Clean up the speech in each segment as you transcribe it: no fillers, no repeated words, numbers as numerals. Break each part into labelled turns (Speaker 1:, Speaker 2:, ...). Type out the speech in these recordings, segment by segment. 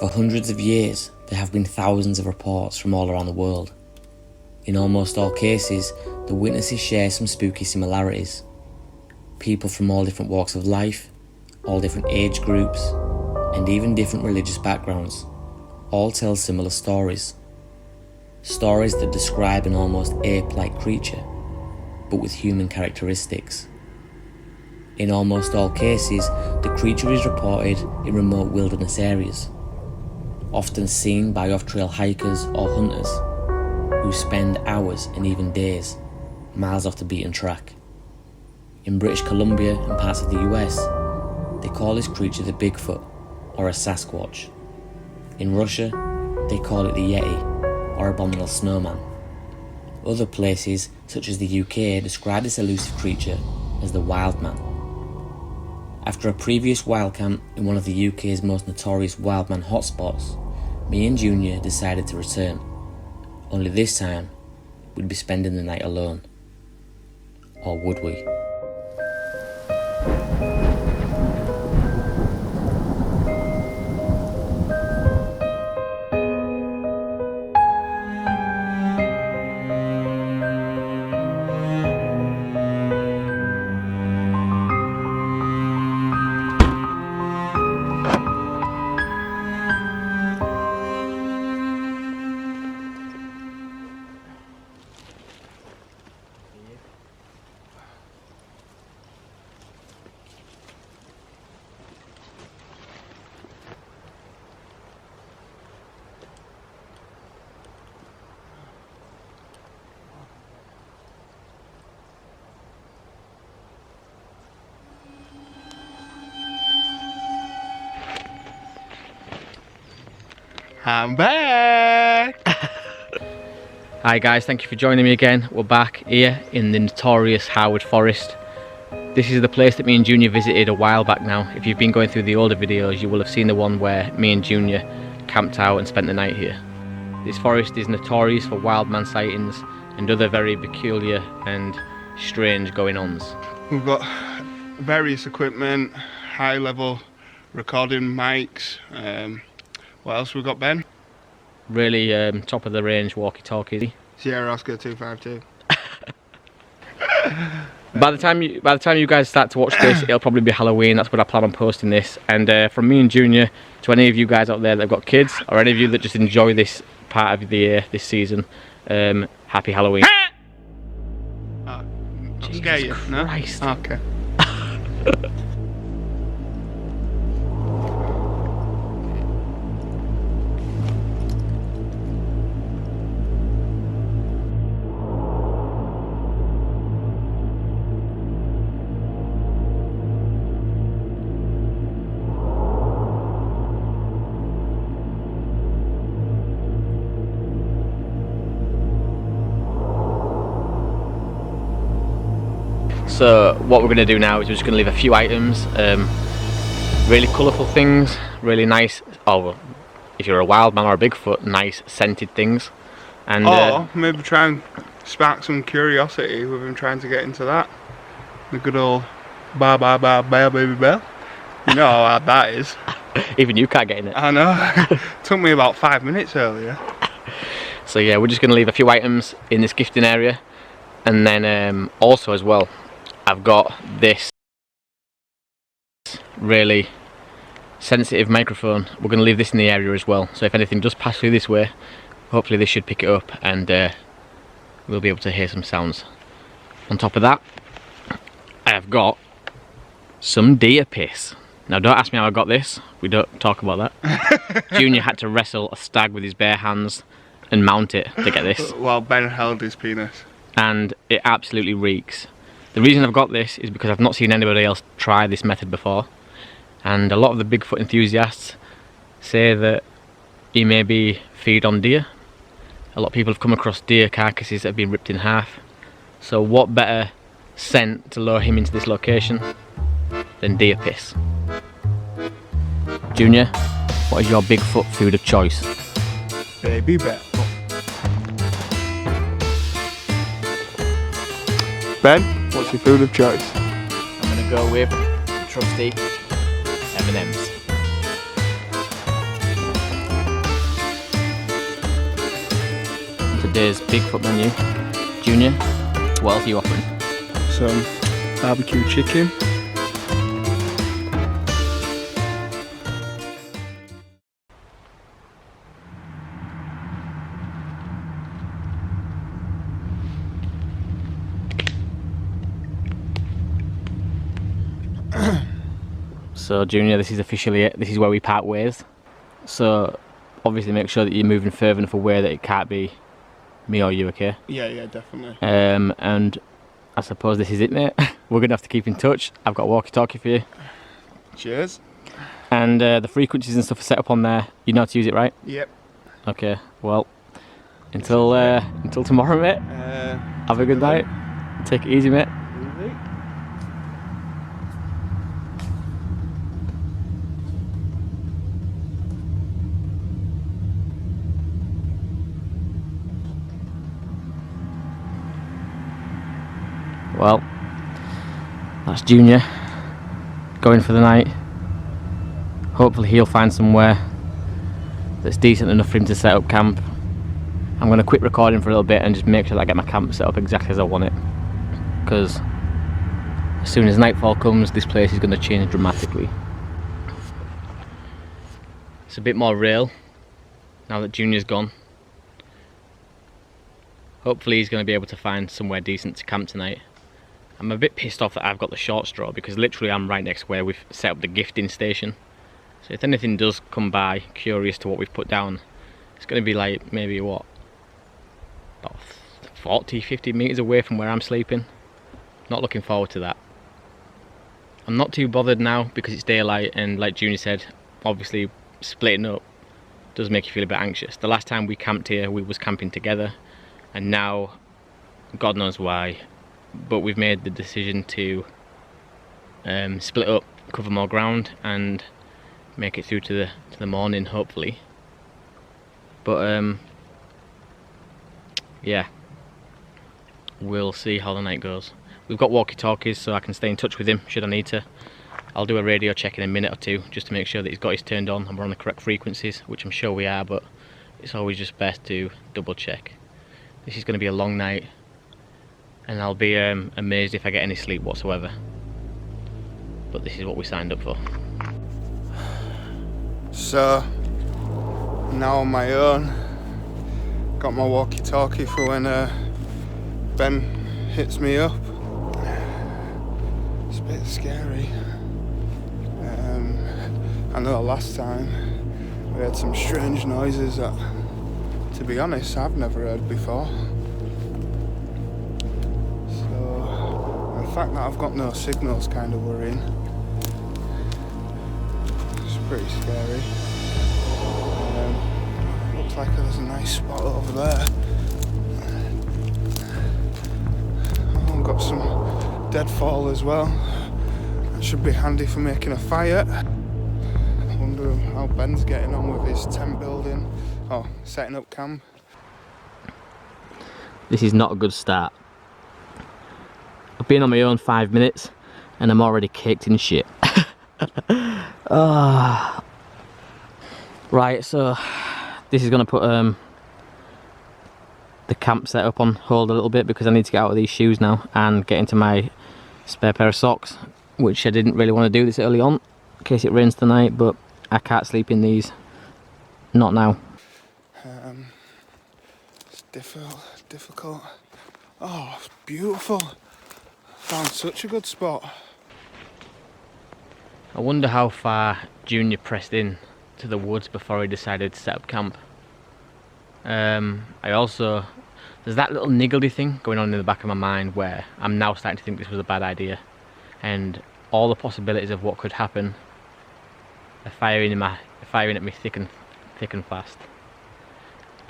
Speaker 1: For hundreds of years, there have been thousands of reports from all around the world. In almost all cases, the witnesses share some spooky similarities. People from all different walks of life, all different age groups, and even different religious backgrounds, all tell similar stories. Stories that describe an almost ape-like creature, but with human characteristics. In almost all cases, the creature is reported in remote wilderness areas, often seen by off-trail hikers or hunters, who spend hours and even days miles off the beaten track. In British Columbia and parts of the US, they call this creature the Bigfoot or a Sasquatch. In Russia, they call it the Yeti or abominable snowman. Other places, such as the UK, describe this elusive creature as the wild man. After a previous wild camp in one of the UK's most notorious wildman hotspots, me and Junior decided to return. Only this time, we'd be spending the night alone. Or would we?
Speaker 2: I'm back!
Speaker 3: Hi guys, thank you for joining me again. We're back here in the notorious Harwood forest. This is the place that me and Junior visited a while back now. If you've been going through the older videos, you will have seen the one where me and Junior camped out and spent the night here. This forest is notorious for wild man sightings and other very peculiar and strange going-ons.
Speaker 2: We've got various equipment, high level recording mics. What else we got, Ben?
Speaker 3: Really top of the range walkie-talkie.
Speaker 2: Sierra Oscar 252.
Speaker 3: By the time you guys start to watch this, it'll probably be Halloween. That's when I plan on posting this. And from me and Junior, to any of you guys out there that have got kids, or any of you that just enjoy this part of the year, this season, happy Halloween.
Speaker 2: I'll scare you, no?
Speaker 3: Christ.
Speaker 2: Okay.
Speaker 3: So what we're going to do now is we're just going to leave a few items, really colourful things, really nice, if you're a wild man or a Bigfoot, nice scented things. And
Speaker 2: or maybe try and spark some curiosity with him trying to get into that. The good old ba ba ba ba baby bell. You know how hard that is.
Speaker 3: Even you can't get in it.
Speaker 2: I know. Took me about 5 minutes earlier.
Speaker 3: So yeah, we're just going to leave a few items in this gifting area. And then also as well, I've got this really sensitive microphone. We're going to leave this in the area as well, so if anything does pass through this way, hopefully this should pick it up and we'll be able to hear some sounds. On top of that, I have got some deer piss. Now don't ask me how I got this, we don't talk about that. Junior had to wrestle a stag with his bare hands and mount it to get this.
Speaker 2: While Ben held his penis.
Speaker 3: And it absolutely reeks. The reason I've got this is because I've not seen anybody else try this method before, and a lot of the Bigfoot enthusiasts say that he may be feed on deer. A lot of people have come across deer carcasses that have been ripped in half, so what better scent to lure him into this location than deer piss? Junior, what is your Bigfoot food of choice?
Speaker 2: Baby bell. Ben, what's your food of choice?
Speaker 3: I'm gonna go with trusty M&Ms. today's Bigfoot menu. Junior, what else are you offering?
Speaker 2: Some barbecue chicken.
Speaker 3: So Junior, this is officially it. This is where we part ways. So obviously make sure that you're moving further enough away that it can't be me or you, okay?
Speaker 2: Yeah, definitely.
Speaker 3: And I suppose this is it, mate. We're gonna have to keep in touch. I've got a walkie-talkie for you.
Speaker 2: Cheers.
Speaker 3: And the frequencies and stuff are set up on there. You know how to use it, right?
Speaker 2: Yep.
Speaker 3: Okay. Well, until tomorrow, mate. Have a good night. Take it easy, mate. Well, that's Junior going for the night. Hopefully he'll find somewhere that's decent enough for him to set up camp. I'm going to quit recording for a little bit and just make sure that I get my camp set up exactly as I want it, because as soon as nightfall comes this place is going to change dramatically. It's a bit more real now that Junior's gone. Hopefully he's going to be able to find somewhere decent to camp tonight. I'm a bit pissed off that I've got the short straw, because literally I'm right next to where we've set up the gifting station. So if anything does come by curious to what we've put down, it's going to be like maybe what, about 40-50 metres away from where I'm sleeping. Not looking forward to that. I'm not too bothered now because it's daylight, and like Junior said, obviously splitting up does make you feel a bit anxious. The last time we camped here we was camping together, and now God knows why, but we've made the decision to split up, cover more ground and make it through to the morning hopefully. But yeah, we'll see how the night goes. We've got walkie-talkies so I can stay in touch with him should I need to. I'll do a radio check in a minute or two just to make sure that he's got his turned on and we're on the correct frequencies, which I'm sure we are, but it's always just best to double check. This is going to be a long night, and I'll be amazed if I get any sleep whatsoever. But this is what we signed up for.
Speaker 2: So, now on my own. Got my walkie-talkie for when Ben hits me up. It's a bit scary. I know last time we had some strange noises that, to be honest, I've never heard before. So, the fact that I've got no signal's kind of worrying. It's pretty scary. Looks like there's a nice spot over there. Oh, I've got some deadfall as well. That should be handy for making a fire. I wonder how Ben's getting on with his tent building. Oh, setting up camp.
Speaker 3: This is not a good start. I've been on my own 5 minutes and I'm already caked in shit. Right, so this is going to put the camp set up on hold a little bit because I need to get out of these shoes now and get into my spare pair of socks, which I didn't really want to do this early on in case it rains tonight, but I can't sleep in these. Not now.
Speaker 2: It's difficult. Oh, it's beautiful. Found such a good spot.
Speaker 3: I wonder how far Junior pressed in to the woods before he decided to set up camp. There's that little niggly thing going on in the back of my mind where I'm now starting to think this was a bad idea, and all the possibilities of what could happen are firing at me thick and fast.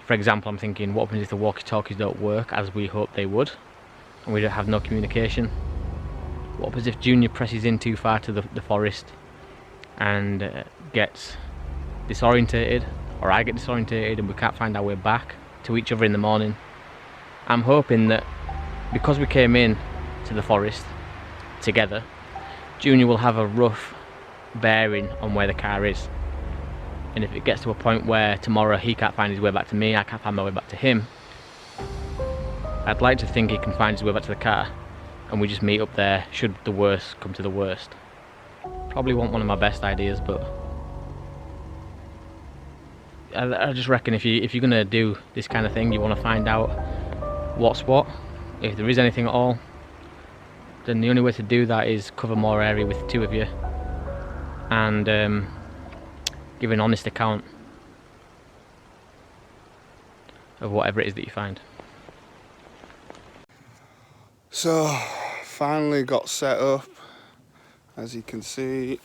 Speaker 3: For example, I'm thinking, what happens if the walkie-talkies don't work as we hope they would, and we don't have no communication? What happens if Junior presses in too far to the forest and gets disorientated, or I get disorientated and we can't find our way back to each other in the morning? I'm hoping that because we came in to the forest together, Junior will have a rough bearing on where the car is, and if it gets to a point where tomorrow he can't find his way back to me, I can't find my way back to him, I'd like to think he can find his way back to the car and we just meet up there should the worst come to the worst. Probably wasn't one of my best ideas, but I just reckon if you're gonna do this kind of thing, you want to find out what's what, if there is anything at all. Then the only way to do that is cover more area with the two of you and give an honest account of whatever it is that you find.
Speaker 2: So, finally got set up, as you can see,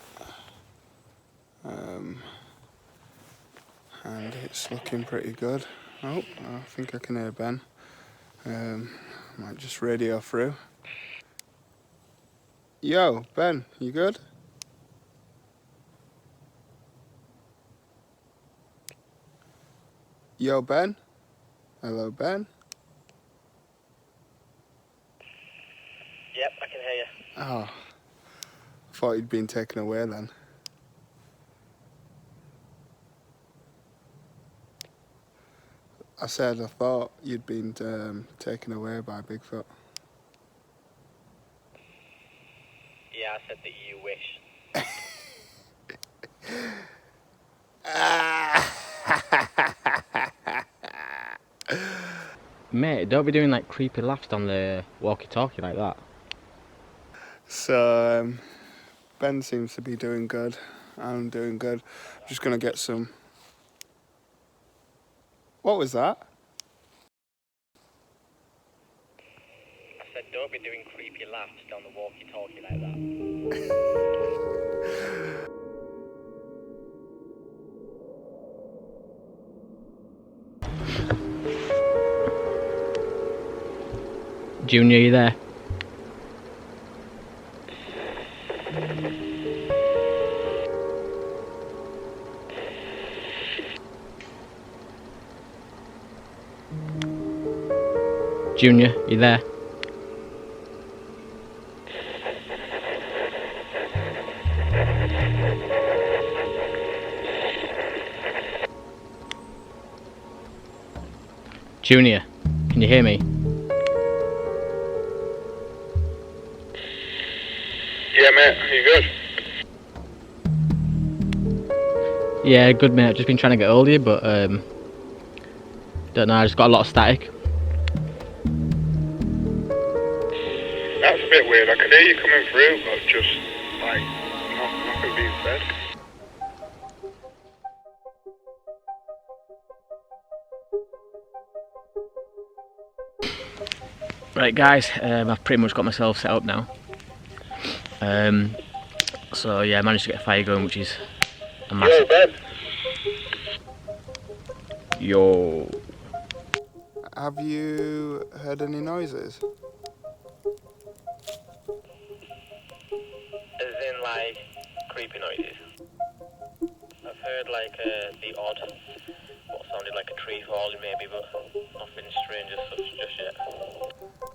Speaker 2: and it's looking pretty good. Oh, I think I can hear Ben. Might just radio through. Yo, Ben, you good? Yo, Ben? Hello, Ben?
Speaker 3: Yep, I can hear you.
Speaker 2: Oh, thought you'd been taken away then. I said I thought you'd been taken away by Bigfoot.
Speaker 3: Yeah, I said that you wish. Mate, don't be doing like creepy laughs on the walkie-talkie like that.
Speaker 2: So, Ben seems to be doing good. I'm doing good. I'm just gonna get some... What was that?
Speaker 3: I said don't be doing creepy laughs down the walkie-talkie like that. Junior, you there? Junior, you there? Junior, can you hear me?
Speaker 2: Yeah, mate. Are you good?
Speaker 3: Yeah, good mate. I've just been trying to get hold of you, but don't know. I just got a lot of static.
Speaker 2: That's a bit weird. I could hear you coming through, but just like nothing being said.
Speaker 3: Right, guys. I've pretty much got myself set up now. So yeah, I managed to get a fire going, which is a massive. Yo.
Speaker 2: Have you heard any noises?
Speaker 3: As in like creepy noises. I've heard like the odd, what sounded like a tree falling maybe, but nothing strange as such just yet.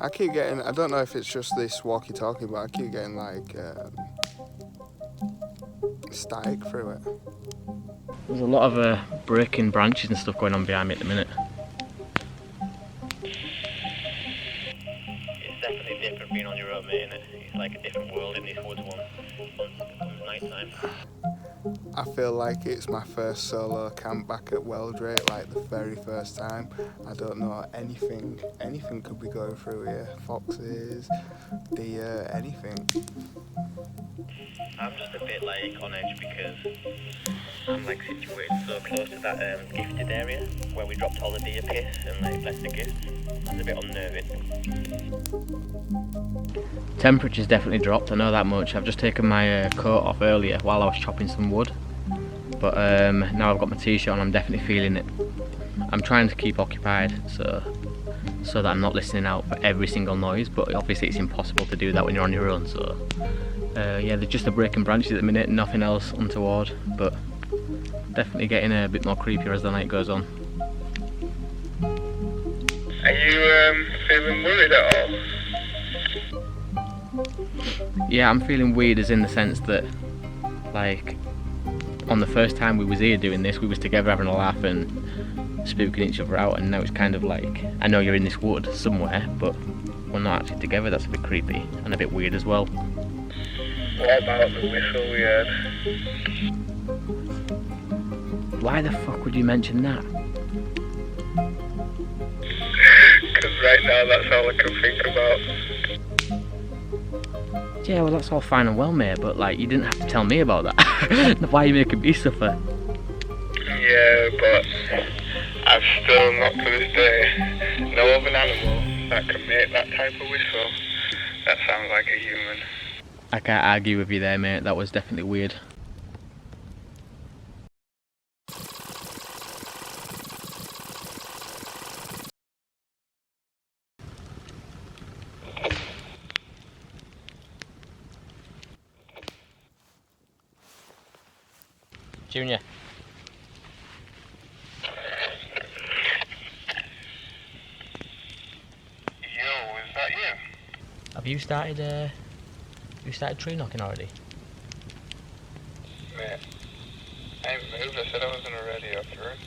Speaker 2: I keep getting, I don't know if it's just this walkie-talkie, but I keep getting like static through it.
Speaker 3: There's a lot of breaking branches and stuff going on behind me at the minute. It's definitely different being on your own, mate, innit? It's like a different world in these woods once it becomes night time.
Speaker 2: I feel like it's my first solo camp back at Weldrake, like the very first time. I don't know anything could be going through here. Foxes, deer, anything.
Speaker 3: I'm just a bit like on edge because I'm like situated so close to that gifted area where we dropped all the deer piss and like left the gifts. It's a bit unnerving. Temperature's definitely dropped, I know that much. I've just taken my coat off earlier while I was chopping some wood. But now I've got my t-shirt on, I'm definitely feeling it. I'm trying to keep occupied so that I'm not listening out for every single noise, but obviously it's impossible to do that when you're on your own, so yeah, there's just the breaking branches at the minute, nothing else untoward, but definitely getting a bit more creepier as the night goes on.
Speaker 2: Are you feeling worried at all?
Speaker 3: Yeah, I'm feeling weird as in the sense that, like, on the first time we was here doing this, we was together having a laugh and spooking each other out, and now it's kind of like, I know you're in this wood somewhere, but we're not actually together. That's a bit creepy and a bit weird as well.
Speaker 2: What about the whistle we heard?
Speaker 3: Why the fuck would you mention that?
Speaker 2: Because right now that's all I can think about.
Speaker 3: Yeah, well that's all fine and well, mate, but like, you didn't have to tell me about that. Why are you making me suffer?
Speaker 2: Yeah, but I've still not to this day know of an animal that can make that type of whistle. That sounds like a human.
Speaker 3: I can't argue with you there, mate. That was definitely weird. Junior.
Speaker 2: Yo, is that you?
Speaker 3: Have you started tree knocking already?
Speaker 2: Mate, I ain't moved. I said I was gonna ready after it.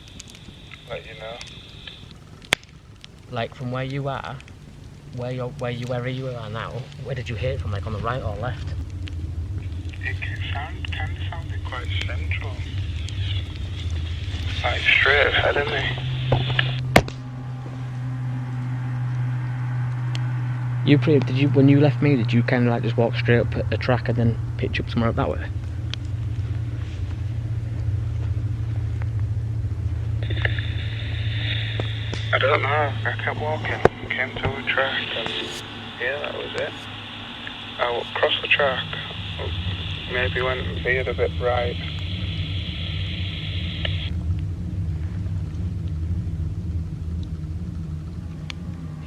Speaker 2: Let you know.
Speaker 3: Like from where you are, wherever you are now, where did you hear it from? Like on the right or left?
Speaker 2: It kind of sounded quite central. Like straight ahead of me.
Speaker 3: When you left me, did you kind of like just walk straight up a track and then pitch up somewhere up that way?
Speaker 2: I don't know. I kept walking. Came to a track and yeah, that was it. I crossed the track. Maybe went and veered a bit right.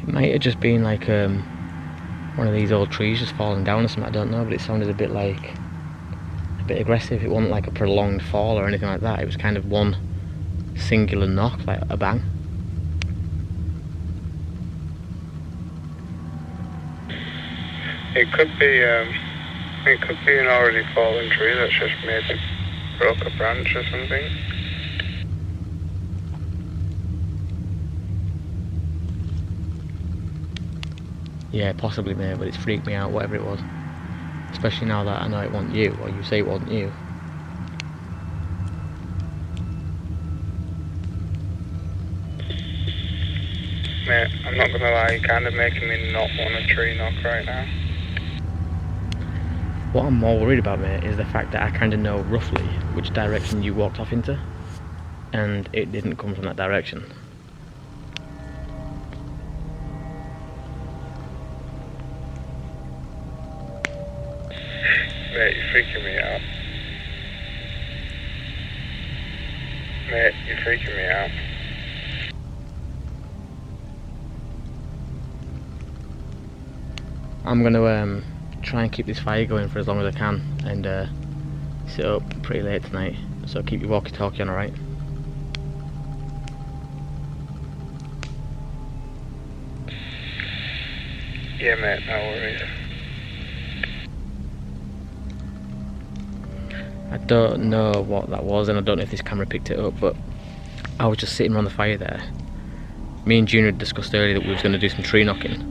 Speaker 3: It might have just been like one of these old trees just falling down or something, I don't know, but it sounded a bit aggressive. It wasn't like a prolonged fall or anything like that. It was kind of one singular knock, like a bang.
Speaker 2: It could be an already fallen tree that's just maybe broke a branch or something.
Speaker 3: Yeah, possibly, mate, but it's freaked me out, whatever it was. Especially now that I know it wasn't you, or you say it wasn't you.
Speaker 2: Mate, I'm not gonna lie, you're kind of making me not want a tree knock right now.
Speaker 3: What I'm more worried about, mate, is the fact that I kind of know roughly which direction you walked off into, and it didn't come from that direction.
Speaker 2: Mate, you're freaking me out. Mate, you're freaking me out.
Speaker 3: I'm gonna try and keep this fire going for as long as I can, and sit up pretty late tonight, so keep your walkie-talkie on, alright?
Speaker 2: Yeah, mate, no worries.
Speaker 3: I don't know what that was, and I don't know if this camera picked it up, but I was just sitting around the fire there. Me and Junior had discussed earlier that we was going to do some tree knocking,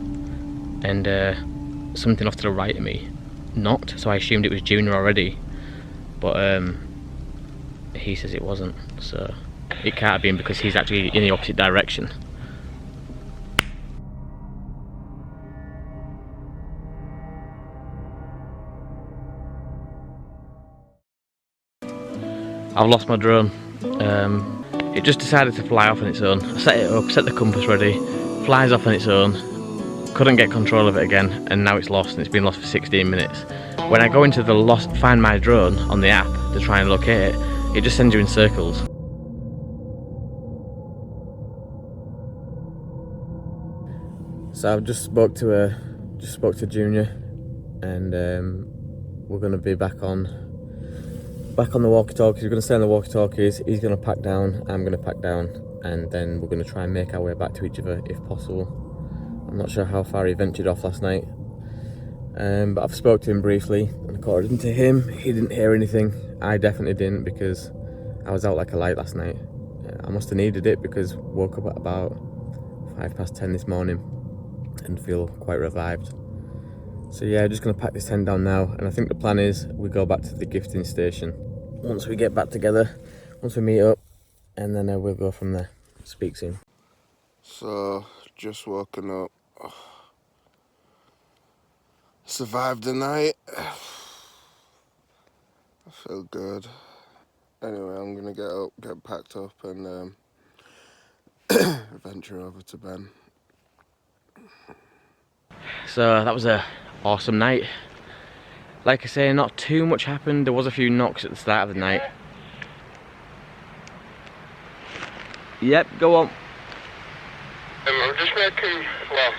Speaker 3: and something off to the right of me knocked, so I assumed it was Junior already, but he says it wasn't, so it can't have been because he's actually in the opposite direction. I've lost my drone. It just decided to fly off on its own. I set it up, set the compass ready, flies off on its own, couldn't get control of it again, and now it's lost, and it's been lost for 16 minutes. When I go into the Find My Drone on the app to try and locate it, it just sends you in circles. So I've just spoke to Junior, and we're going to be back on the walkie-talkies. We're going to stay on the walkie-talkies. He's going to pack down, I'm going to pack down, and then we're going to try and make our way back to each other if possible. I'm not sure how far he ventured off last night, but I've spoke to him briefly, and according to him, he didn't hear anything I definitely didn't, because I was out like a light last night. I must have needed it, because woke up at about 10:05 this morning and feel quite revived. So yeah, just gonna pack this tent down now, and I think the plan is we go back to the gifting station once we get back together, once we meet up, and then we'll go from there. Speak soon.
Speaker 2: So, just woken up. Survived the night. I feel good. Anyway, I'm gonna get up, get packed up, and venture over to Ben.
Speaker 3: So that was a awesome night. Like I say, not too much happened. There was a few knocks at the start of the night. Yep, go on.
Speaker 2: I'm just making, well,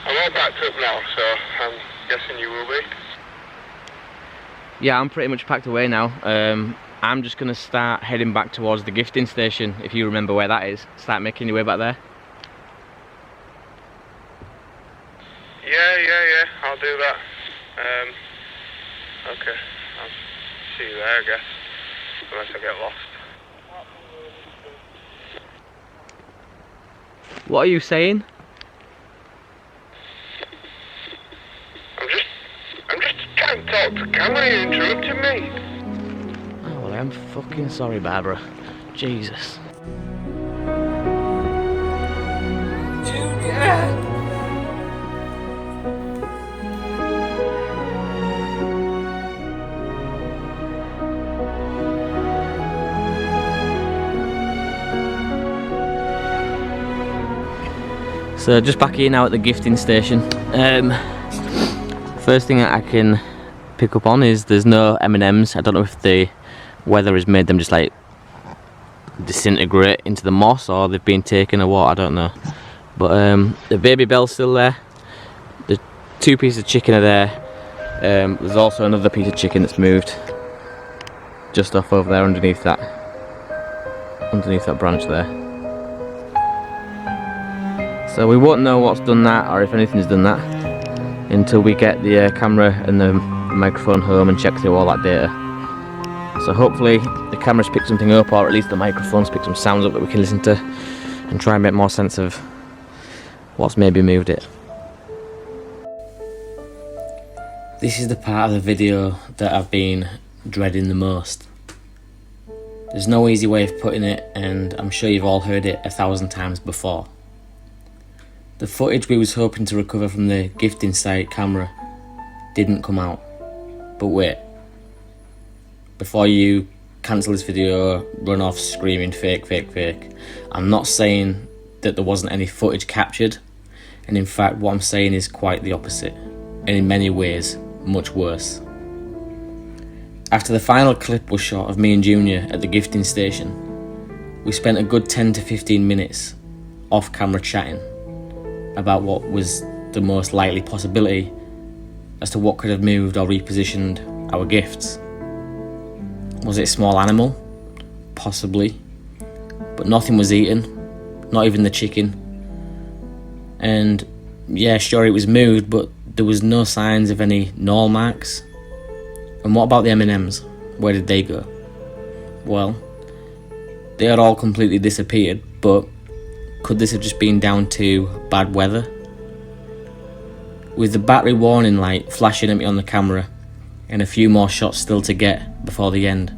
Speaker 2: I'm all packed up now, so I'm guessing you will be.
Speaker 3: Yeah, I'm pretty much packed away now. I'm just gonna start heading back towards the gifting station, if you remember where that is. Start making your way back there.
Speaker 2: Yeah, I'll do that. Okay, I'll see you there, I guess, unless I get lost.
Speaker 3: What are you saying?
Speaker 2: I'm just trying to talk to camera, you interrupted me.
Speaker 3: Oh, well, I'm fucking sorry, Barbara. Jesus. So just back here now at the gifting station. First thing that I can pick up on is there's no M&Ms. I don't know if the weather has made them just like disintegrate into the moss, or they've been taken or what, I don't know. But the baby bell's still there. The 2 pieces of chicken are there. There's also another piece of chicken that's moved just off over there underneath that branch there. So we won't know what's done that, or if anything's done that, until we get the camera and the microphone home and check through all that data. So hopefully the camera's picked something up, or at least the microphone's picked some sounds up that we can listen to and try and make more sense of what's maybe moved it.
Speaker 1: This is the part of the video that I've been dreading the most. There's no easy way of putting it, and I'm sure you've all heard it 1,000 times before. The footage we was hoping to recover from the gifting site camera didn't come out. But wait, before you cancel this video, run off screaming fake, I'm not saying that there wasn't any footage captured, and in fact what I'm saying is quite the opposite, and in many ways much worse. After the final clip was shot of me and Junior at the gifting station, we spent a good 10 to 15 minutes off camera chatting about what was the most likely possibility as to what could have moved or repositioned our gifts. Was it a small animal? Possibly. But nothing was eaten, not even the chicken. And yeah, sure it was moved, but there was no signs of any gnaw marks. And what about the M&Ms? Where did they go? Well, they had all completely disappeared, but could this have just been down to bad weather? With the battery warning light flashing at me on the camera and a few more shots still to get before the end,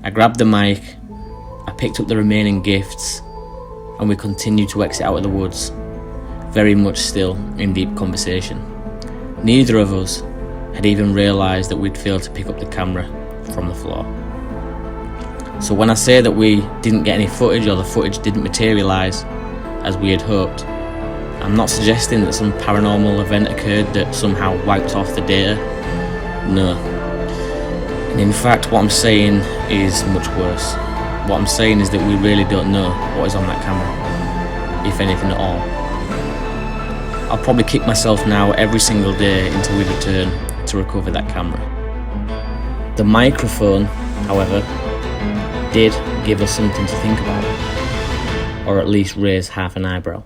Speaker 1: I grabbed the mic, I picked up the remaining gifts, and we continued to exit out of the woods, very much still in deep conversation. Neither of us had even realised that we'd failed to pick up the camera from the floor. So when I say that we didn't get any footage, or the footage didn't materialise as we had hoped, I'm not suggesting that some paranormal event occurred that somehow wiped off the data. No. And in fact what I'm saying is much worse. What I'm saying is that we really don't know what is on that camera, if anything at all. I'll probably kick myself now every single day until we return to recover that camera. The microphone, however, did give us something to think about, or at least raise half an eyebrow.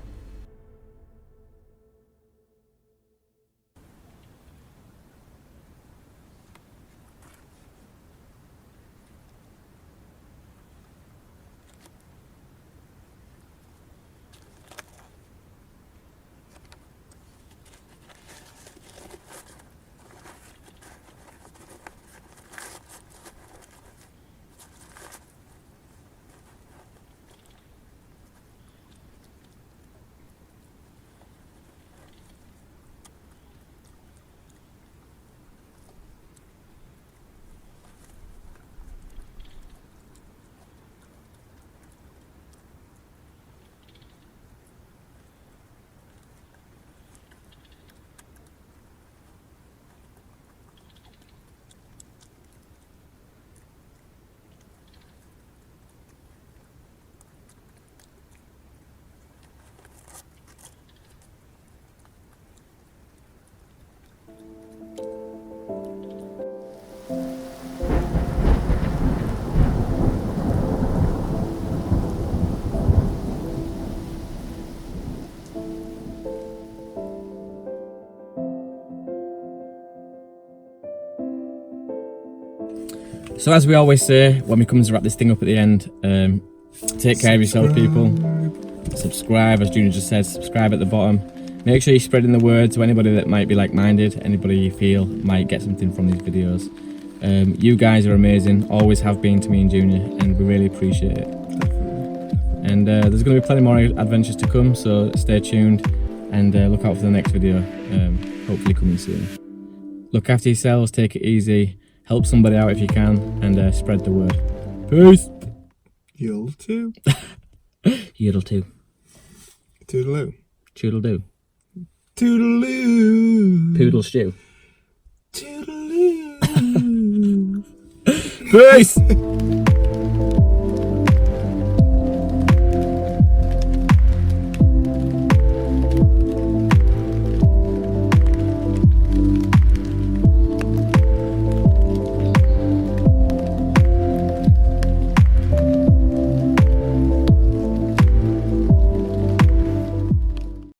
Speaker 3: So as we always say when we come to wrap this thing up at the end, take care of yourself, people. Subscribe, as Junior just said, subscribe at the bottom. Make sure you're spreading the word to anybody that might be like-minded, anybody you feel might get something from these videos. You guys are amazing, always have been to me and Junior, and we really appreciate it. And there's going to be plenty more adventures to come, so stay tuned and look out for the next video, hopefully coming soon. Look after yourselves, take it easy, help somebody out if you can, and spread the word. Peace!
Speaker 2: You'll too.
Speaker 3: Yodel too.
Speaker 2: Toodaloo.
Speaker 3: Toodle-doo.
Speaker 2: Toodaloo.
Speaker 3: Poodle stew.
Speaker 2: Toodaloo.
Speaker 3: Peace!